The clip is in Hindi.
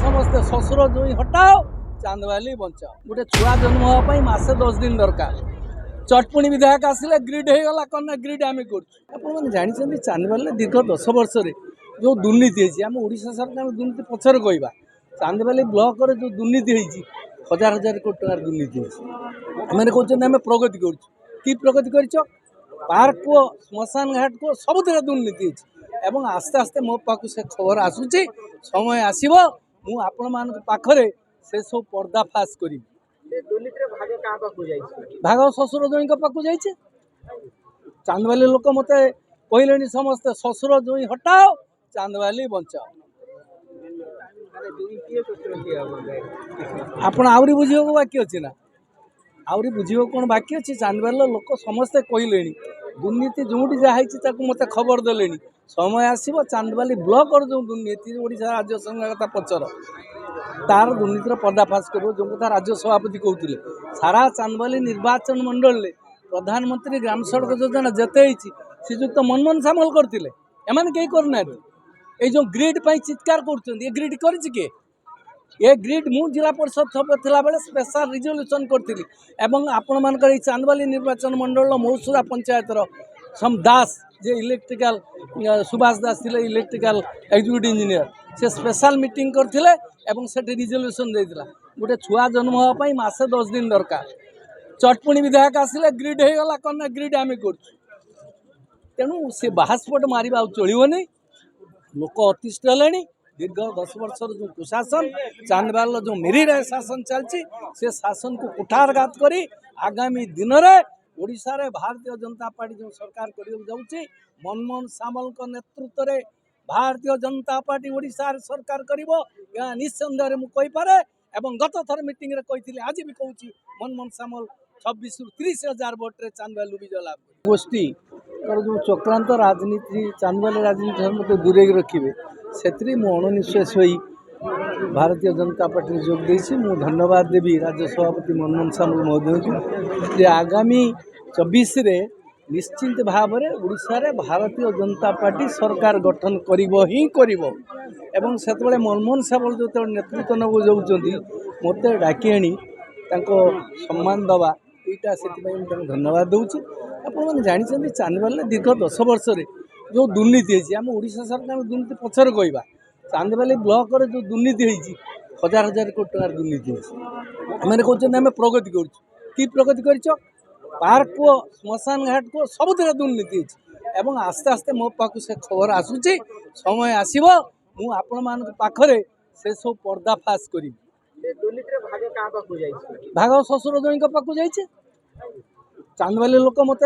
समस्ते शशुर जुई हटाओ चांदवाली बचाओ। गोटे छुआ जन्म होगापी मासे 10 दिन दरकार। चटपुणी विधायक आसिले ग्रिड हो गला कौन ग्रिड आम कर जानते चांदवाली दीर्घ 10 वर्ष जो दुर्नीति आम ओडिशा सरकार दुर्नीति पचर कहवा चांदवाली ब्लॉक जो दुर्नीति हजार हजार कोटी टकर दुर्नीति मैंने कहते आम प्रगति कर प्रगति कर पार्क को श्मशान घाट को सब दुर्नीति एवं आस्ते आस्ते मो पाक से खबर आसूची समय आसव मुझे से सब पर्दाफाश करी भाग शशुर जुई पाक जाइए चांदवाली लोक मत कहले समस्ते शशुर जुई हटाओ चांदवाली बचाओ। आपण आहरी बुझे बाकी अच्छी ना आहरी बुझे कौन बाकी अच्छी चांदवाली लोक समस्ते कहले दुर्नीति जोटी जहाँ मत खबर देले समय आसव चांदवाली ब्लॉक जो दुर्नीति ओडिशा राज्य संघ पचर तार दुर्नीतिर पर्दाफाश कर जो कथा राज्य सभापति कहते सारा चांदवाली निर्वाचन मंडल में प्रधानमंत्री ग्राम सड़क योजना जिते श्रीजुक्त मनमोहन सामल करते एम कहीं करना ये जो ग्रिड पर चित्कार कर ग्रिड कर ये ग्रिड मु जिला परिषद सभ्य थिला बेले स्पेशल रिजोल्यूशन करथिली एवं आपण मानकर चांदवाली निर्वाचन मंडल मौसुरा पंचायत सम दास जे इलेक्ट्रिकल सुभाष दास थिले इलेक्ट्रिकल एग्जीक्यूटिव इंजीनियर से स्पेशल मीटिंग करथिले एवं सेठी रिजोल्यूशन देइतिला गोटे छुआ जन्म होगापी मासे 10 दिन दरकार। चटपुणी विधायक आसिले ग्रिड हो गला कौन ग्रिड आम कर तेणु से बाहास्पट मारिबा चलियो नहीं लोक अतिष्ठ हेलेनी दीर्घ 10 वर्ष जो कुशासन चांदवाल जो मेरी राय शासन चलती से शासन को कुठारघात करी आगामी दिन में ओडिशा रे भारतीय जनता पार्टी जो सरकार कर मनमोहन सामल नेतृत्व में भारतीय जनता पार्टी ओडिशा रे सरकार करिवो या निसंदेह मुझे कहीपे एवं गत थर मीटिंग रे कही आज भी कहूँ मनमोहन सामल 26 ରୁ 30 हजार भोट चांदवाली विजय लाभ गोष्ठी जो चक्रांत राजनीति चांदवाली राजनीति मत दूरे रखिए से अणनिश्वास हो भारतीय जनता पार्टी जोग देसी मु धन्यवाद देवी राज्य सभापति मनमोहन सामल महोदय को जे आगामी 24 रे निश्चिंत भाव में ओडिशा रे भारतीय जनता पार्टी सरकार गठन करिवो ही करिवो एवं सेतबेले मनमोहन सामल जो नेतृत्व नब जाऊँगी मत डाकी आनी सम्मान दवा यहाँ से धन्यवाद दूची। आपने जानते चांदवाली दीर्घ 10 वर्ष जो दुर्नीति आम ओडिशा सरकार दुर्नीति पचर कहवा चांदवाली ब्लॉक जो दुर्नीति हजार हजार कोटी टकर दुर्नीति मैंने कहते आम प्रगति कर प्रगति कर पार्क को श्मशान घाट को सब दुर्नीति एवं आस्ते आस्ते मो पाक से खबर आसूची समय आसव मुझे से सब पर्दाफाश करी भाग शशुर जुई पाक जाइए चांदवाली लोक मत